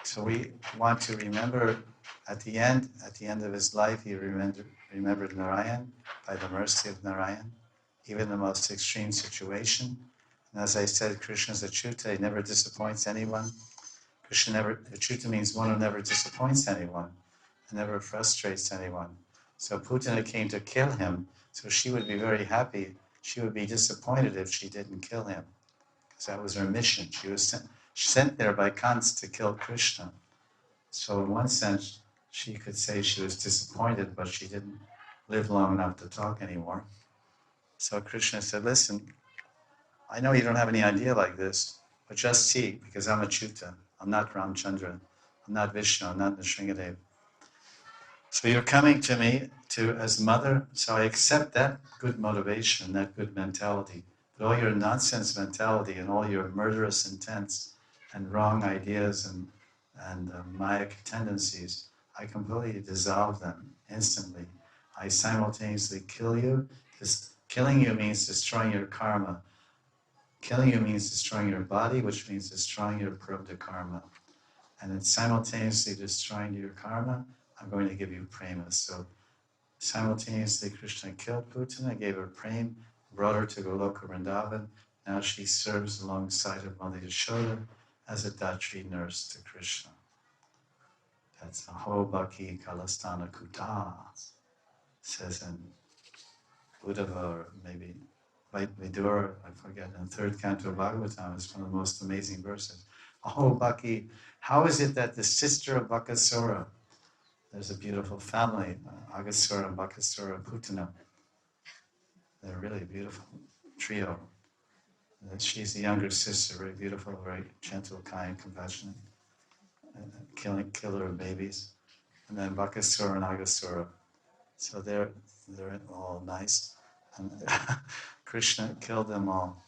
So we want to remember at the end of his life, he remembered Narayan by the mercy of Narayan, even the most extreme situation. And as I said, Krishna is Achyuta, he never disappoints anyone. Achyuta means one who never disappoints anyone, and never frustrates anyone. So Putana came to kill him, so she would be very happy. She would be disappointed if she didn't kill him, because that was her mission. She was sent there by Kans to kill Krishna. So in one sense, she could say she was disappointed, but she didn't live long enough to talk anymore. So Krishna said, listen, I know you don't have any idea like this, but just see, because I'm Achyuta. I'm not Ramchandra. I'm not Vishnu. I'm not Nrsingadev. So you're coming to me as mother, so I accept that good motivation, that good mentality. But all your nonsense mentality and all your murderous intents and wrong ideas and Mayic tendencies, I completely dissolve them instantly. I simultaneously kill you, because killing you means destroying your karma. Killing you means destroying your body, which means destroying your prarabdha karma. And then simultaneously destroying your karma, I'm going to give you prema. So simultaneously Krishna killed Putana, gave her prema, brought her to Goloka Vrindavan. Now she serves alongside of Mother Yashoda as a Datri nurse to Krishna. That's Aho Bhakti Kalastana Kuta, says in Uddhava, or maybe Vidura, I forget, in the third canto of Bhagavatam. It's one of the most amazing verses. Aho Bhakti, how is it that the sister of Bakasura, there's a beautiful family, Agasura and Bakasura Putana, they're really a beautiful trio. She's the younger sister, very beautiful, very gentle, kind, compassionate, killer of babies. And then Bakasura and Agasura. So they're all nice. And Krishna killed them all.